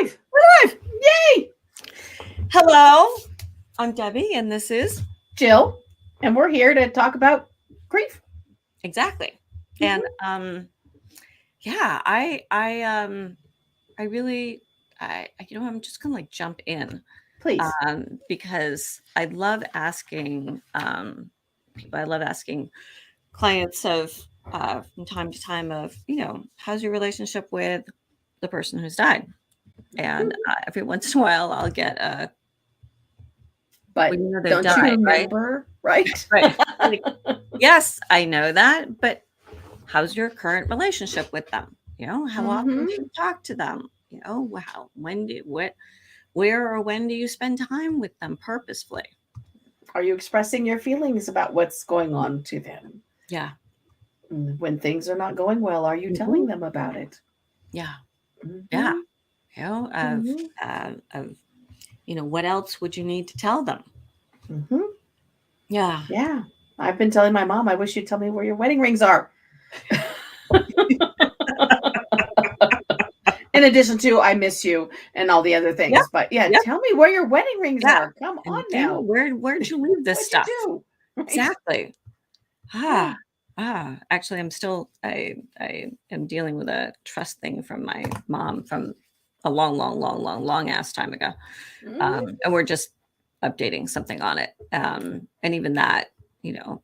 Live! We're live! Yay! Hello, I'm Debbie, and this is Jill, and we're here to talk about grief. exactly. And Mhm. yeah, I really, I'm just gonna like jump in, Please. because I love asking people. I love asking clients of from time to time of how's your relationship with the person who's died, and every once in a while I'll get a But well, they've don't you died, right? remember, right? Right. Like, yes, I know that, but how's your current relationship with them? How often hmm do you talk to them? Where or when do you spend time with them purposefully? Are you expressing your feelings about what's going on to them? Yeah. When things are not going well, are you Hmm. telling them about it? Yeah. Yeah. hmm You know, of, hmm of, what else would you need to tell them? hmm Yeah. Yeah. I've been telling my mom, I wish you'd tell me where your wedding rings are. In addition to, I miss you and all the other Yep. things. But yeah, Yep. tell me where your wedding rings Yeah. are. Come on And now. where'd you leave this What'd you stuff? do? Right? Exactly. Yeah. Ah, actually, I am dealing with a trust thing from my mom from a long ass time ago, Mhm. and we're just updating something on it, and even that,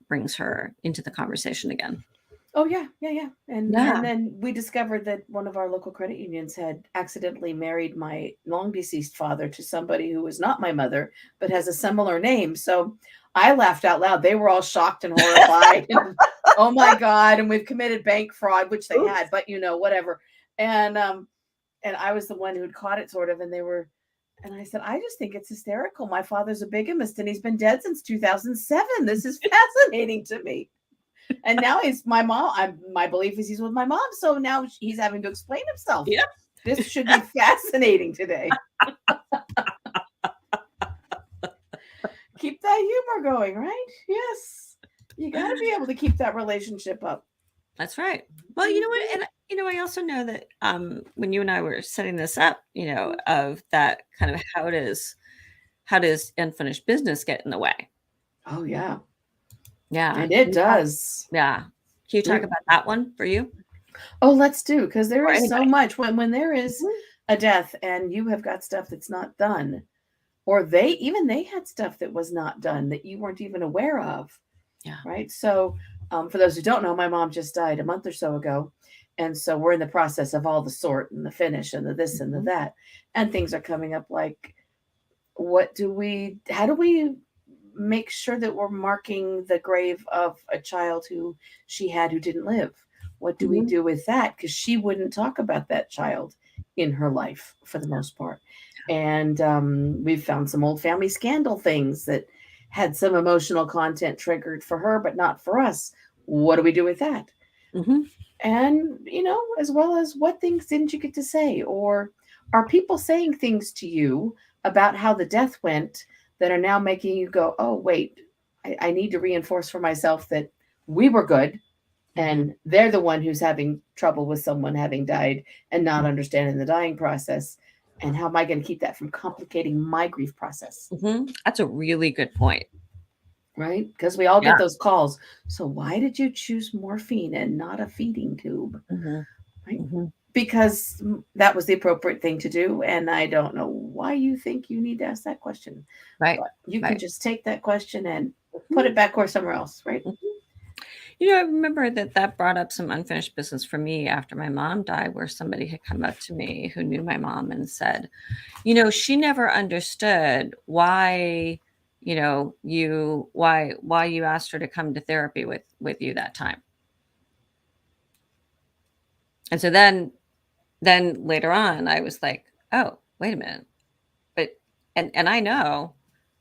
brings her into the conversation again. Oh yeah, yeah, yeah. And Yeah. then we discovered that one of our local credit unions had accidentally married my long deceased father to somebody who was not my mother, but has a similar name. So I laughed out loud. They were all shocked and horrified. And, oh my God. And we've committed bank fraud, which they had, Oops. but whatever. And I was the one who'd caught it sort of, and they were and I said, I just think it's hysterical. My father's a bigamist and he's been dead since 2007. This is fascinating to me. And now he's my mom. My belief is he's with my mom. So now he's having to explain himself. Yep. This should be fascinating today. Keep that humor going, right? Yes. You got to be able to keep that relationship up. That's right. Well, you know what, and I also know that when you and I were setting this up, of that kind of how does unfinished business get in the way? Oh, yeah. Yeah. And it does. Yeah. Can you talk There- about that one for you Oh, let's do, because there or is so anybody? much when there is Mhm. a death and you have got stuff that's not done, or they had stuff that was not done that you weren't even aware of. Yeah. Right? So, for those who don't know, my mom just died a month or so ago. And so we're in the process of all the sort and the finish and the this and the Mhm. that. And things are coming up like, how do we make sure that we're marking the grave of a child who she had who didn't live? What do we Mhm. do with that? Because she wouldn't talk about that child in her life for the most part. And we've found some old family scandal things that had some emotional content triggered for her, but not for us. What do we do with that? Mhm. And, as well as what things didn't you get to say? Or are people saying things to you about how the death went that are now making you go, oh, wait, I need to reinforce for myself that we were good Mhm. and they're the one who's having trouble with someone having died and not understanding the dying process. And how am I going to keep that from complicating my grief process? Mhm. That's a really good point. Right? Because we all get Yeah. those calls. So why did you choose morphine and not a feeding tube? Mhm. Right? Mhm. Because that was the appropriate thing to do. And I don't know why you think you need to ask that question, Right. but you can Right. just take that question and put Mhm. it back or somewhere else, right? Mhm. I remember that brought up some unfinished business for me after my mom died, where somebody had come up to me who knew my mom and said, she never understood why, why you asked her to come to therapy with you that time. And so then later on, I was like, oh, wait a minute. But and I know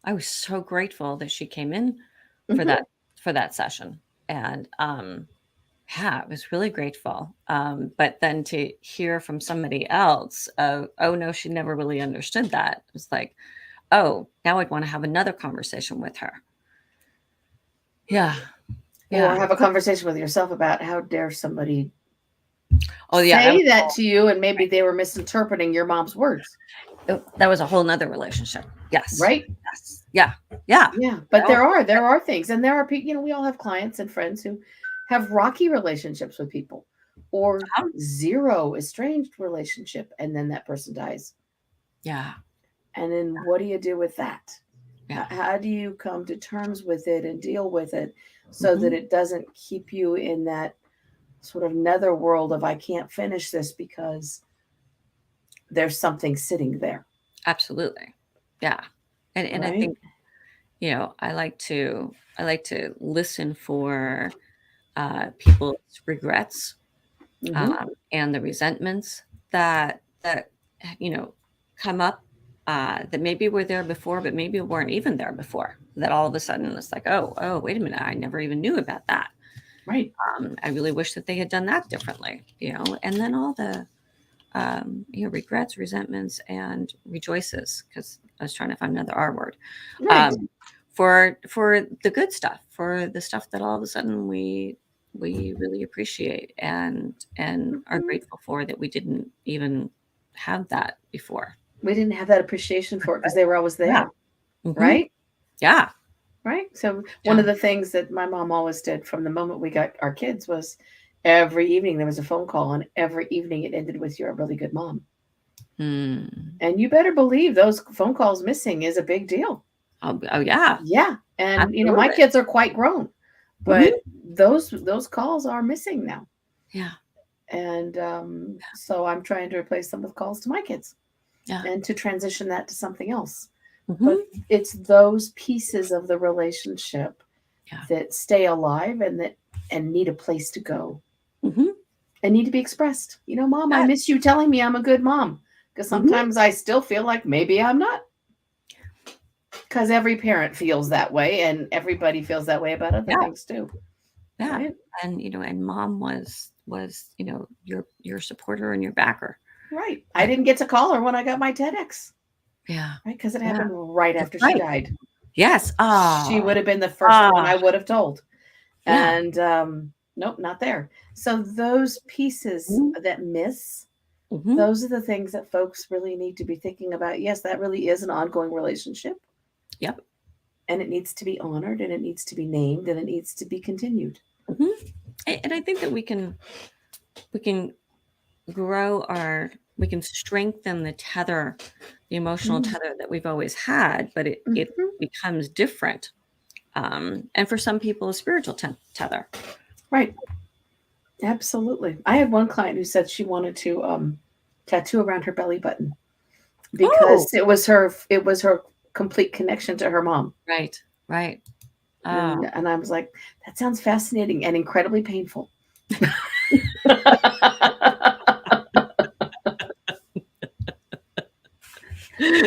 I was so grateful that she came in for hmm that session. And yeah, I was really grateful. But then to hear from somebody else of, oh no, she never really understood that. It was like, oh, now I'd want to have another conversation with her. Yeah. Or Yeah. have a conversation with yourself about how dare somebody Oh yeah, say that to you, and maybe they were misinterpreting your mom's words, that was a whole nother relationship. Yes. right? Yes. Yeah. Yeah. Yeah, but Oh, there are things, and there are people. We all have clients and friends who have rocky relationships with people, or zero estranged relationship, and then that person dies. yeah. And then what do you do with that? Yeah. How do you come to terms with it and deal with it so that Mhm. it doesn't keep you in that sort of netherworld of I can't finish this because there's something sitting there, Absolutely. Yeah. And I right? think, I like to listen for people's regrets, Hmm. and the resentments that you know come up, that maybe were there before, but maybe weren't even there before. That all of a sudden it's like, oh, wait a minute, I never even knew about that. Right. I really wish that they had done that differently. And then all the regrets, resentments, and rejoices, because I was trying to find another R word, Right. um, for the good stuff, for the stuff that all of a sudden we really appreciate and are Mhm. grateful for, that we didn't even have that before. We didn't have that appreciation for it because they were always Yeah. there, Hmm. right? Yeah. Right. So one Yeah. of the things that my mom always did from the moment we got our kids was every evening there was a phone call, and every evening it ended with "You're a really good mom." Mm. And you better believe those phone calls missing is a big deal. Oh yeah. Yeah. And my Absolutely. kids are quite grown, but Hmm. those calls are missing now. Yeah. And so I'm trying to replace them with calls to my kids Yeah. and to transition that to something else. But Hmm. it's those pieces of the relationship Yeah. that stay alive and need a place to go Hmm. and need to be expressed. Mom, I Yes. miss you telling me I'm a good mom, because Hmm. sometimes I still feel like maybe I'm not, because every parent feels that way, and everybody feels that way about other Yeah. things too, Yeah. right? And mom was your supporter and your backer. Right. I didn't get to call her when I got my TEDx, Yeah. right? Because it Yeah. happened right That's after she right. died. Yes. She would Ah. have been the first one Ah. I would have told. Yeah. And nope, not there. So those pieces Mhm. that miss, Mhm. those are the things that folks really need to be thinking about. Yes, that really is an ongoing relationship, Yep. and it needs to be honored, and it needs to be named, and it needs to be continued. Mhm. And I think that we can we can strengthen the tether, the emotional Mm. tether that we've always had, but it Mhm. becomes different. And for some people, a spiritual tether. Right. Absolutely. I had one client who said she wanted to tattoo around her belly button Oh, because it was her complete connection to her mom. right, right. Oh, And I was like, that sounds fascinating and incredibly painful.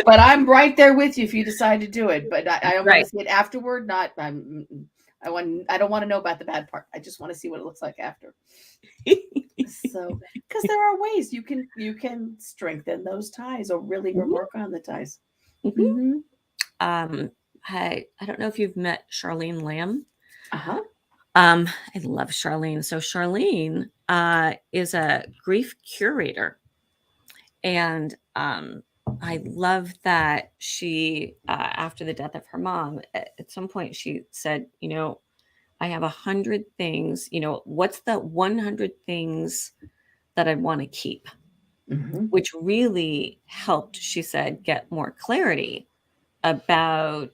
But I'm right there with you if you decide to do it. But I want to right. see it afterward. Not I don't want to know about the bad part. I just want to see what it looks like after. So, because there are ways you can strengthen those ties or really Mhm, work on the ties. mhm. Mm-hmm. Um, I don't know if you've met Charlene Lamb. Uh-huh. I love Charlene. So Charlene is a grief curator, and I love that she, after the death of her mom, at some point she said, I have 100 things. What's the 100 things that I want to keep? Mm-hmm. Which really helped, she said, get more clarity about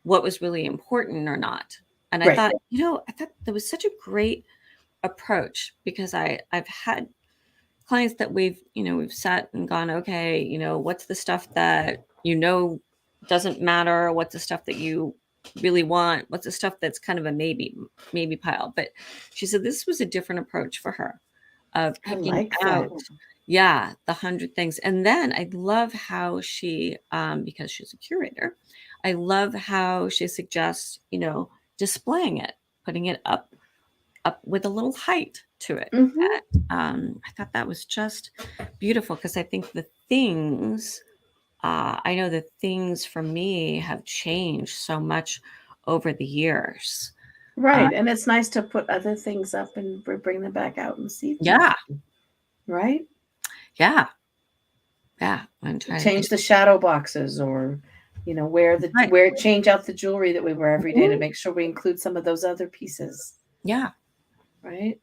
what was really important or not. And I Right. thought, I thought that was such a great approach, because I've had clients that we've sat and gone, okay, what's the stuff that doesn't matter, what's the stuff that you really want, what's the stuff that's kind of a maybe pile. But she said this was a different approach for her, of I picking like out, that. yeah, the 100 things. And then I love how she, because she's a curator, I love how she suggests, displaying it, putting it up with a little height to it. Mm-hmm. I thought that was just beautiful, because I think I know the things for me have changed so much over the years. Right. And it's nice to put other things up and bring them back out and see them. Yeah. Right. Yeah. Yeah. I'm trying to think. Change the shadow boxes, or where change out the jewelry that we wear every day to make sure we include some of those other pieces. Yeah. Right.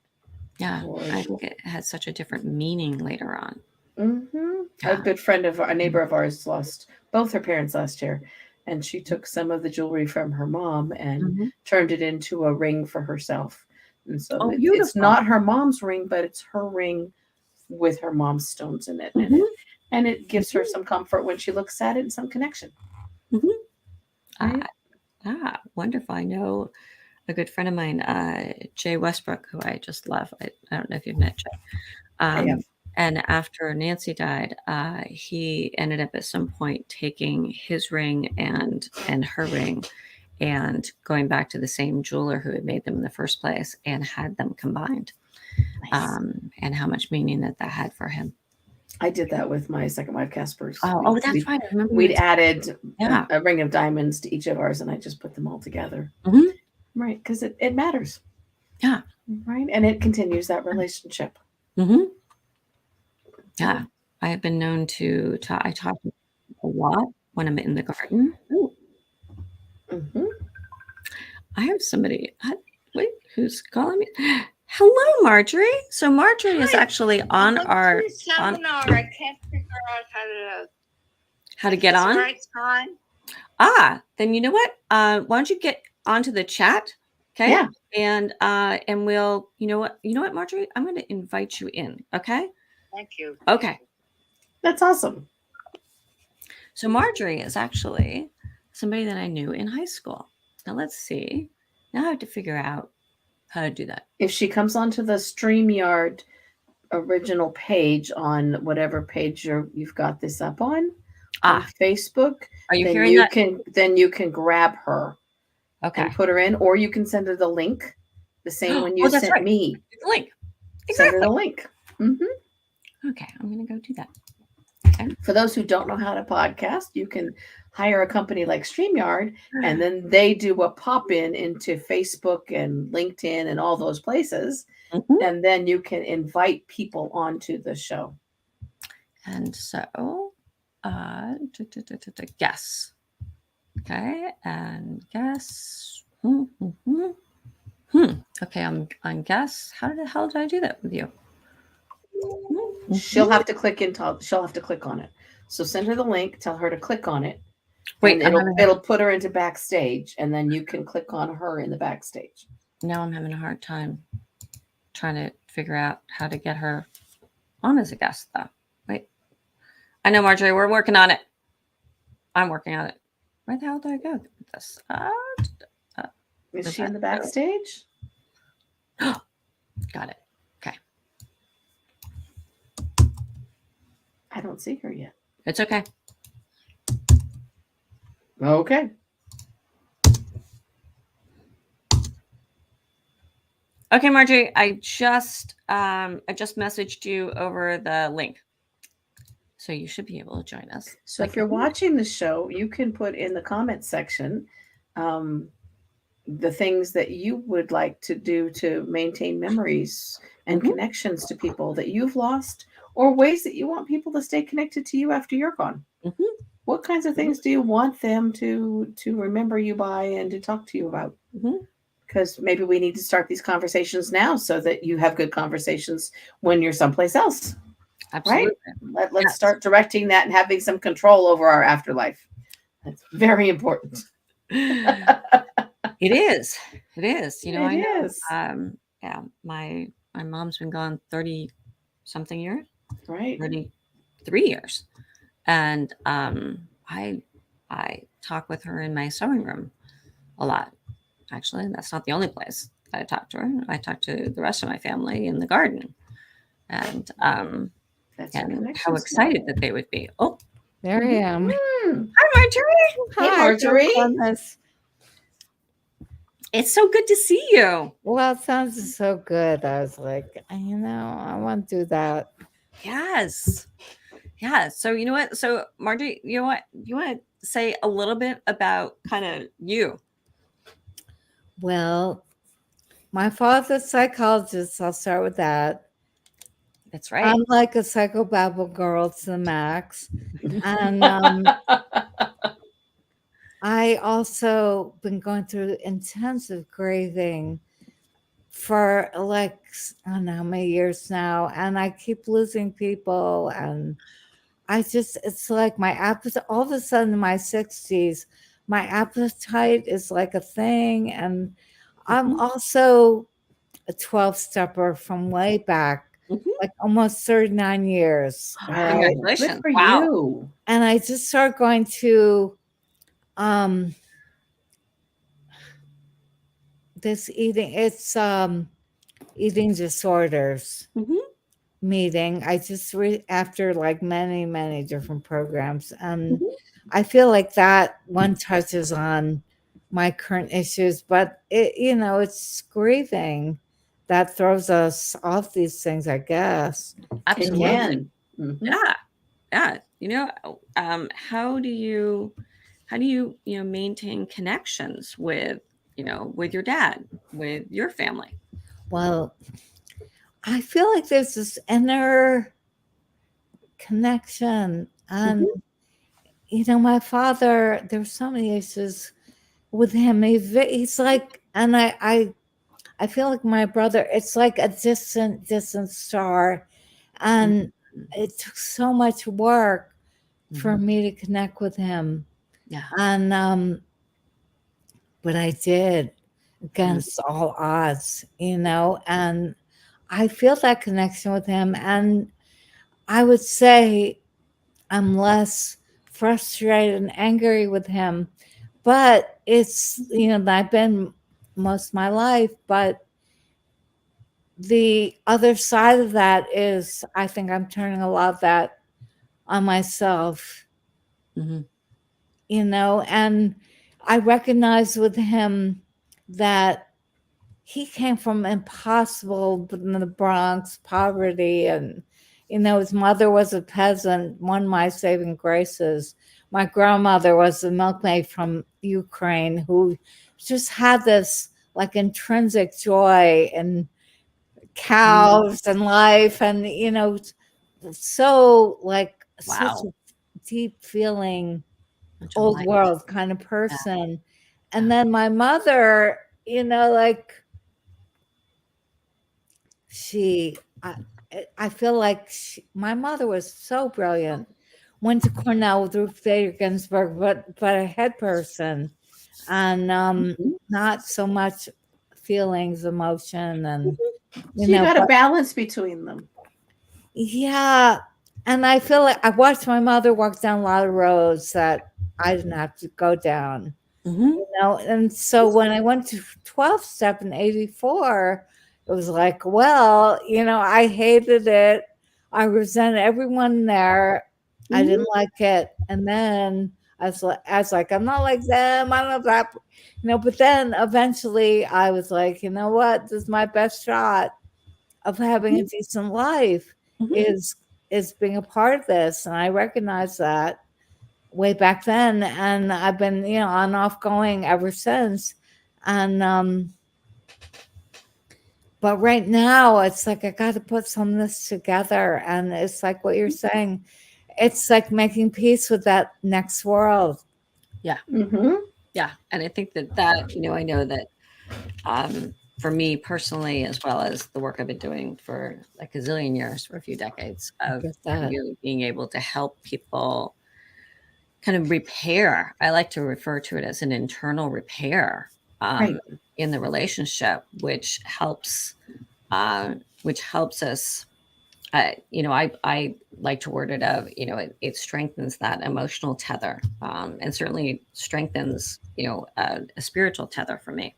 Yeah. I think it has such a different meaning later on. A good friend of a neighbor of ours lost both her parents last year, and she took some of the jewelry from her mom and turned it into a ring for herself. And so it's not her mom's ring, but it's her ring with her mom's stones in it. And it gives her some comfort when she looks at it and some connection. Right? Wonderful. I know a good friend of mine, Jay Westbrook, who I just love. I don't know if you've met Jay. And after Nancy died, he ended up at some point taking his ring and her ring and going back to the same jeweler who had made them in the first place and had them combined. Nice. And how much meaning that had for him. I did that with my second wife, Casper's. Oh, that's right. I remember we'd added a ring of diamonds to each of ours, and I just put them all together. Right, because it matters. Yeah. Right, and it continues that relationship. Yeah, I have been known to talk. I talk a lot when I'm in the garden. I have somebody. Wait, who's calling me? Hello, Marjorie. So Marjorie is actually on our seminar. I can't figure out how to get on. Right time. Then you know what? Why don't you get onto the chat? Okay. Yeah. And we'll. You know what, Marjorie? I'm going to invite you in. Okay. Thank you. Okay. That's awesome. So Marjorie is actually somebody that I knew in high school. Now let's see. Now I have to figure out how to do that. If she comes onto the StreamYard original page on whatever page you've got this up on Facebook, are you hearing that? Then you can grab her. Okay. And put her in, or you can send her the link. The same one you sent me. The link. Exactly. Send her the link. Okay, I'm going to go do that. Okay. For those who don't know how to podcast, you can hire a company like StreamYard, and then they do a pop-in into Facebook and LinkedIn and all those places, and then you can invite people onto the show. And so, guess. Okay, and guess. Okay, I'm guess. How the hell did I do that with you? She'll have to click she'll have to click on it. So send her the link, tell her to click on it. Wait, it'll put her into backstage, and then you can click on her in the backstage. Now I'm having a hard time trying to figure out how to get her on as a guest, though. Wait. I know, Marjorie, we're working on it. I'm working on it. Where the hell do I go with this? Is she in the backstage? Got it. Okay. I don't see her yet. It's okay. Okay. Okay, Marjorie, I just messaged you over the link. So you should be able to join us. So if you're watching the show, you can put in the comments section the things that you would like to do to maintain memories and connections to people that you've lost, or ways that you want people to stay connected to you after you're gone. What kinds of things do you want them to remember you by and to talk to you about? Because maybe we need to start these conversations now so that you have good conversations when you're someplace else. Absolutely. Right? Let's start directing that and having some control over our afterlife. That's very important. It is. It is. You know, it is. Yeah, my mom's been gone 30 something years. Right. 33 years. And I talk with her in my sewing room a lot. Actually, that's not the only place that I talk to her. I talk to the rest of my family in the garden. And and how excited that they would be. Oh, there I am. Hi, Marjorie. Hey, Marjorie. It's so good to see you. Well, it sounds so good. I was like, I want to do that. Yes. Yeah. So you know what? So Marjorie, you know what? You want to say a little bit about kind of you? Well, My father's a psychologist. I'll start with that. That's right. I'm like a psychobabble girl to the max. And I also been going through intensive grieving for like, I don't know how many years now. And I keep losing people. And it's like my appetite, all of a sudden in my 60s, my appetite is like a thing. And I'm Mhm. also a 12 stepper from way back, Mhm. like almost 39 years. All right. Good Congratulations. for Wow. you. And I just started going to this it's eating disorders Mhm. meeting. I just after like many different programs, and Mhm. I feel like that one touches on my current issues, but it's grieving that throws us off these things, I guess. It Absolutely. can. Mhm. Yeah. Yeah. How do you maintain connections with, with your dad, with your family? Well, I feel like there's this inner connection, and Mhm. my father, there's so many issues with him. He's like, and I feel like my brother, it's like a distant star. And it took so much work for Mhm. me to connect with him. Yeah. And, but I did Mhm. against all odds, and I feel that connection with him. And I would say I'm less frustrated and angry with him, but it's, I've been most of my life, but the other side of that is I think I'm turning a lot of that on myself, Mhm. and I recognize with him that he came from impossible in the Bronx poverty, and his mother was a peasant, one of my saving graces. My grandmother was a milkmaid from Ukraine who just had this like intrinsic joy and cows and life, and so like such Wow. a deep feeling Such a old light. world kind of Yeah. person. And Yeah. then my mother, like she I feel like my mother was so brilliant, went to Cornell with Ruth Bader Ginsburg, but a head person, and Mhm. not so much feelings, emotion, and So you got a but balance between them. yeah. And I feel like I watched my mother walk down a lot of roads that I didn't have to go down, Mhm. and so when I went to 12 step in 84, it was like, well, I hated it. I resented everyone there. I Mhm. didn't like it. And then I was like, I'm not like them. I don't know that, but then eventually I was like, you know what? This is my best shot of having a Mhm. decent life Mhm. is being a part of this. And I recognize that way back then, and I've been, on and off going ever since. And but right now it's like I got to put some of this together, and it's like what you're saying. It's like making peace with that next world. Yeah. Mm-hmm. Yeah. And I think that, I know that for me personally, as well as the work I've been doing for like a zillion years, for a few decades, I of get that. really being able to help people kind of repair. I like to refer to it as an internal repair Right. in the relationship, which helps us. I like to word it of, it strengthens that emotional tether, and certainly strengthens, a spiritual tether for me.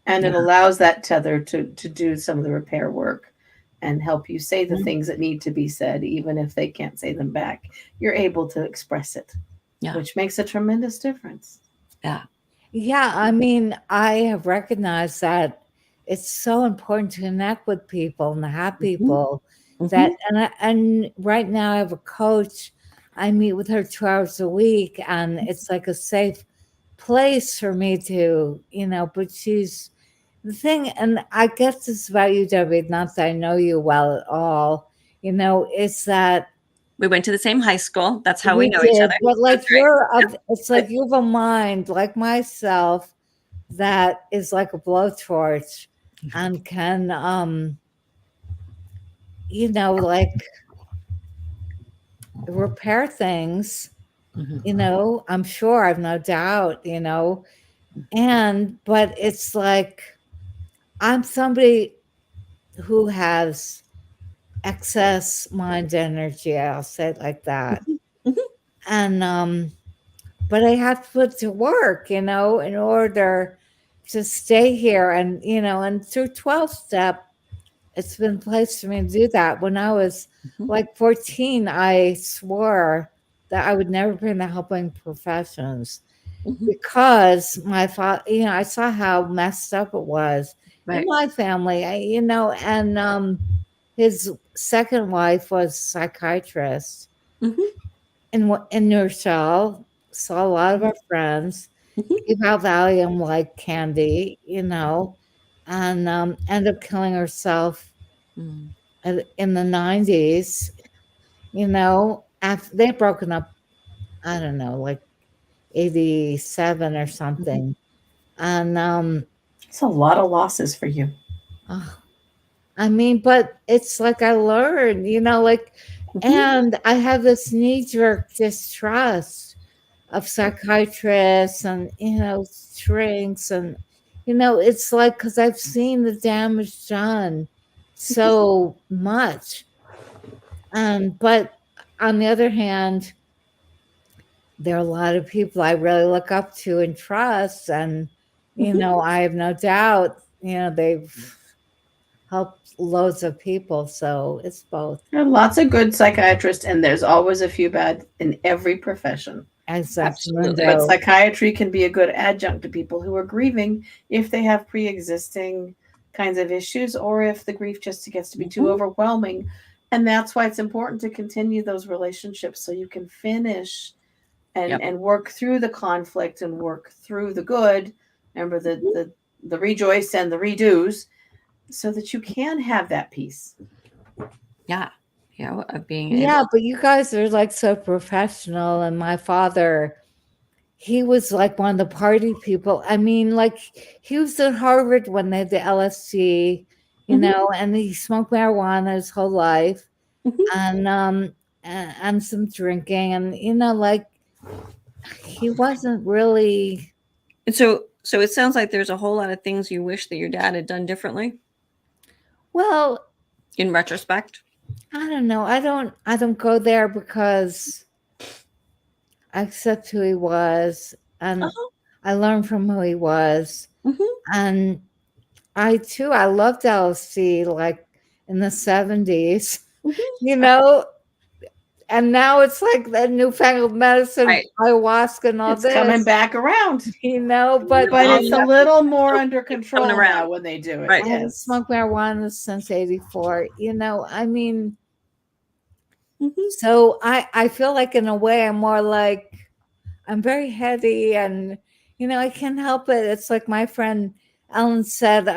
And Yeah. it allows that tether to do some of the repair work and help you say the Mhm. things that need to be said, even if they can't say them back. You're able to express it, Yeah. which makes a tremendous difference. Yeah. Yeah, I mean, I have recognized that it's so important to connect with people and to have Mhm. people that, Mhm. and right now I have a coach. I meet with her 2 hours a week, and it's like a safe place for me to, but she's the thing, and I guess this is about you, Debbie, not that I know you well at all, is that We went to the same high school. That's how we we know each did, other. but like That's right. it's like you have a mind like myself that is like a blowtorch and can, like repair things, Mhm. I'm sure, I've no doubt, but it's like I'm somebody who has excess mind energy, I'll say it like that. Mhm. And but I have to put to work, in order to stay here. And through 12 step, it's been placed for me to do that. When I was Mhm. like 14, I swore that I would never be in the helping professions Mhm. because my father, I saw how messed up it was in Right. my family. And his second wife was a psychiatrist Mhm. in New Rochelle. Saw a lot of our friends, Mhm. gave out Valium like candy, and ended up killing herself Mm. in the 90s, after they'd broken up, I don't know, like 87 or something. And It's a lot of losses for you. oh, I mean, but it's like I learned, like, Mhm. and I have this knee jerk distrust of psychiatrists and, shrinks. And, it's like, because I've seen the damage done so much. But on the other hand, there are a lot of people I really look up to and trust. And, I have no doubt, they've helped loads of people. So it's both. There are lots of good psychiatrists, and there's always a few bad in every profession. Absolutely. But Exactly. psychiatry can be a good adjunct to people who are grieving if they have pre-existing kinds of issues or if the grief just gets to be too Mhm. overwhelming. And that's why it's important to continue those relationships so you can finish Yep. and work through the conflict and work through the good. Remember the rejoice and the redos so that you can have that peace. Yeah. Yeah. Of being Yeah, able. but you guys are like so professional. And my father, he was like one of the party people. I mean, like he was at Harvard when they had the LSD, Mhm. and he smoked marijuana his whole life, Mhm. and some drinking, and like he wasn't really. And so it sounds like there's a whole lot of things you wish that your dad had done differently Well, in retrospect. I don't know. I don't go there because I accept who he was, and Uh-huh. I learned from who he was. Mhm. And I loved LSD like in the 70s, Mhm. you know, and now it's like the newfangled medicine, Right. ayahuasca and all It's coming this, back around. but But Well, it's a little more so under keeps coming control around. now when they do it. Right. I haven't Yes. smoked marijuana since 84, I mean, Mhm. so I feel like in a way I'm more like I'm very heady, and I can't help it. It's like my friend Ellen said,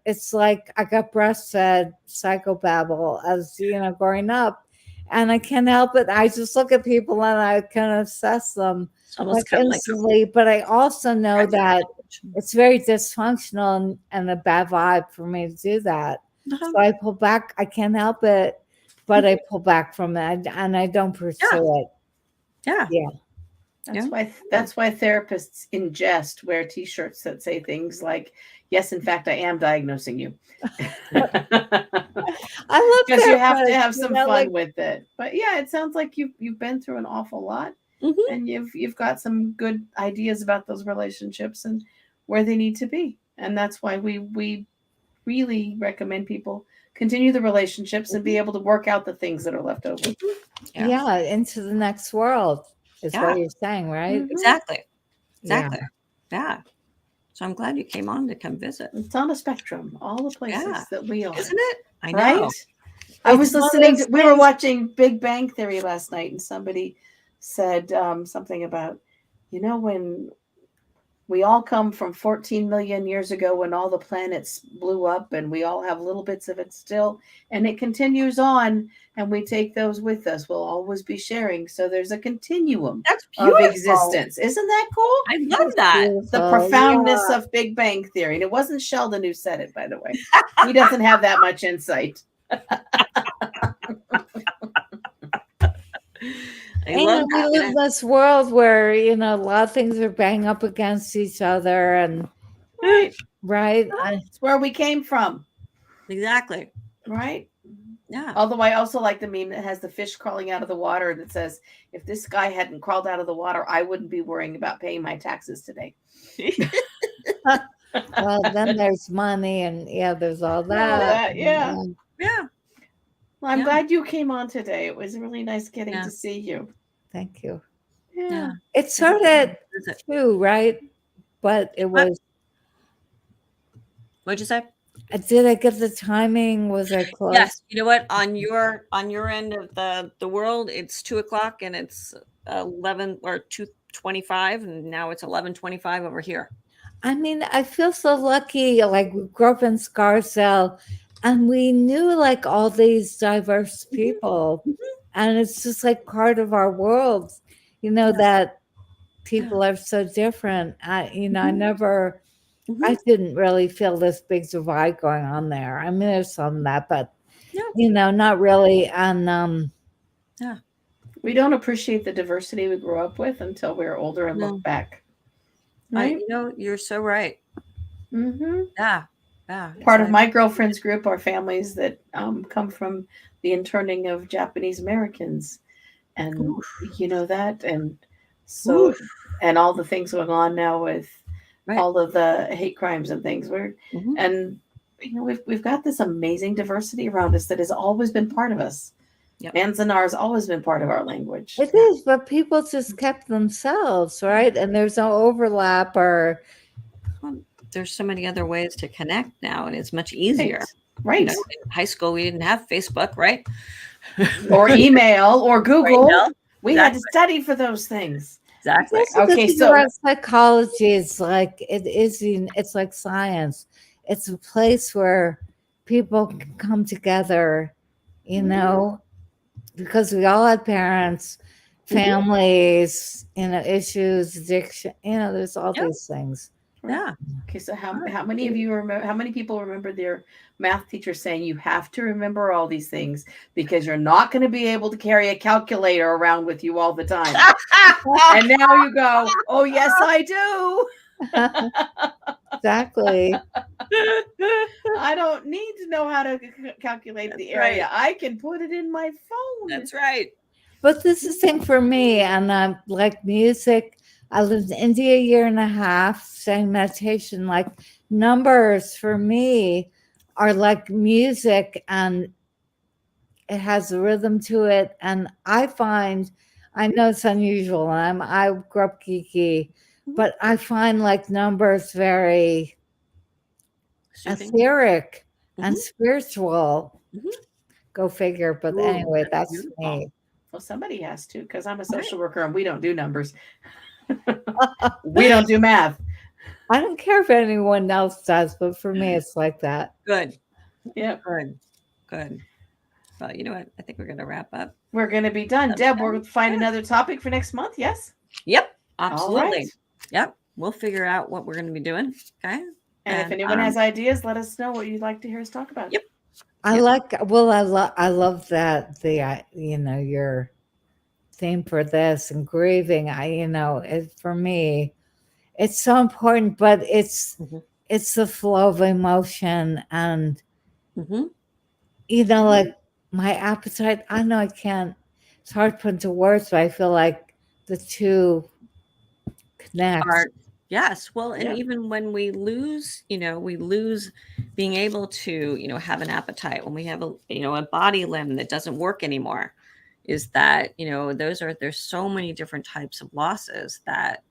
it's like I got breastfed psychobabble as growing up, and I can't help it. I just look at people and I can assess them It's like almost kind of like a instantly. But I also know practice that language. it's very dysfunctional and a bad vibe for me to do that. Uh-huh. So I pull back. I can't help it, but I pull back from it and I don't pursue it. Yeah. Yeah. Yeah. That's why therapists in jest wear T-shirts that say things like, "Yes, in fact, I am diagnosing you," I love because you have to therapists, have some fun like with it. But yeah, it sounds like you've been through an awful lot, Mhm. and you've got some good ideas about those relationships and where they need to be. And that's why we really recommend people continue the relationships and be able to work out the things that are left over. Mhm. Yeah. yeah, into the next world is Yeah. what you're saying, right? Mhm. Exactly. Yeah. Exactly. Yeah. So I'm glad you came on to come visit. It's on a spectrum, all the places Yeah. that we are. Isn't it? I Right? know. I It's was one of listening those to, we were things. watching Big Bang Theory last night, and somebody said something about, when We all come from 14 million years ago when all the planets blew up, and we all have little bits of it still, and it continues on, and we take those with us. We'll always be sharing. So there's a continuum That's of beautiful. existence. Isn't that cool? I love that. The Beautiful. profoundness Yeah. of Big Bang Theory. And it wasn't Sheldon who said it, by the way. He doesn't have that much insight. I love And we live that. in this world where, a lot of things are banging up against each other, and Right. right. It's where we came from. Exactly. Right. Yeah. Although I also like the meme that has the fish crawling out of the water that says, if this guy hadn't crawled out of the water, I wouldn't be worrying about paying my taxes today. Well, then there's money, and there's all that. Yeah. Yeah. Well, I'm Yeah. glad you came on today. It was really nice getting Yeah. to see you. Thank you. Yeah. It started Is it- too, right? But it What? was. What'd you say? Did I get the timing? Was I close? Yes. You know what? On your end of the world, it's 2:00 and it's 11 or 2:25, and now it's 11:25 over here. I mean, I feel so lucky. Like, we grew up in Scarsdale, and we knew like all these diverse people, and it's just like part of our world, that people are so different. I never, I didn't really feel this big divide going on there. I mean, there's some of that, but not really. And We don't appreciate the diversity we grew up with until we're older and No. look back. Right? You're so right. Mm-hmm. Yeah. Yeah. Part of my girlfriend's group are families that come from the interning of Japanese Americans, and that, and so and all the things going on now with all of the hate crimes and things. And we've got this amazing diversity around us that has always been part of us. Yep. Manzanar has always been part of our language. it is, but people just kept themselves, right? And there's no overlap or. There's so many other ways to connect now, and it's much easier. Right. In high school, we didn't have Facebook, right? Or email or Google. Right, we had to study for those things. Exactly. Okay, so psychology is like it's like science. It's a place where people can come together, because we all had parents, families, issues, addiction. There's all these things. Yeah. Okay, so how many of you remember? How many people remember their math teacher saying you have to remember all these things because you're not going to be able to carry a calculator around with you all the time? And now you go, oh yes, I do. Exactly. I don't need to know how to calculate the area. I can put it in my phone. That's right. But this is the thing for me, and I'm like music. I lived in India a year and a half, studying meditation. Like, numbers for me are like music, and it has a rhythm to it. And I know it's unusual, and I grew up geeky, but I find like numbers very etheric and spiritual. Go figure. But anyway, that's me. Well, somebody has to, because I'm a social worker and we don't do numbers. We don't do math. I don't care if anyone else does, but for me, it's like that. Good. Yeah. Good. Well, you know what? I think we're going to wrap up. We're going to be done. Deb, we're going to find another topic for next month. Yes? Yep. Absolutely. All right. Yep. We'll figure out what we're going to be doing. Okay. And if anyone has ideas, let us know what you'd like to hear us talk about. Yep. I love that your theme for this and grieving. For me, it's so important, but it's the flow of emotion and like my appetite. I know I can't. It's hard to put into words, but I feel like the two connect. Yes. Well, and even when we lose being able to, have an appetite, when we have a body limb that doesn't work anymore, is that, there's so many different types of losses that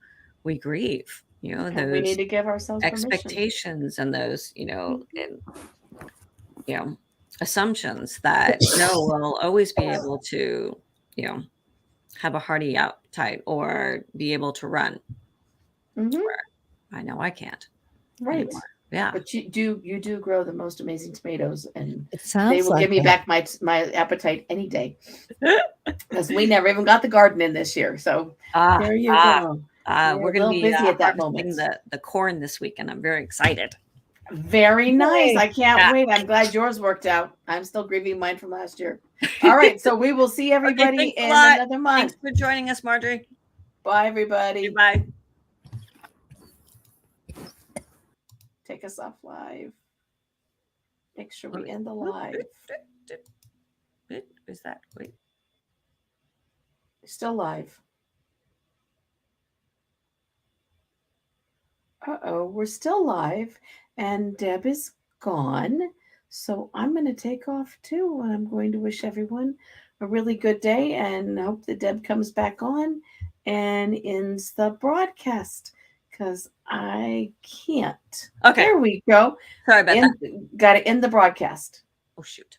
we grieve, those we need to give ourselves expectations and those, assumptions that, we'll always be able to, have a hearty appetite or be able to run. I know I can't. Right. anymore. Yeah. But you do grow the most amazing tomatoes, and It they sounds will like give me it. back my appetite any day. Because we never even got the garden in this year. So there you go. We're We're a going to little be busy at that harvesting moment. the corn this week, and I'm very excited. Very nice. Yay. I can't Yeah. wait. I'm glad yours worked out. I'm still grieving mine from last year. All right. So we will see everybody thanks a in lot. another month. Thanks for joining us, Marjorie. Bye, everybody. Goodbye. Take us off live. Make sure we end the live. Is that wait? Still live. Uh-oh, we're still live, and Deb is gone. So I'm going to take off too, and I'm going to wish everyone a really good day, and hope that Deb comes back on and ends the broadcast, because I can't. Okay. There we go. Sorry about that. Got to end the broadcast. Oh shoot.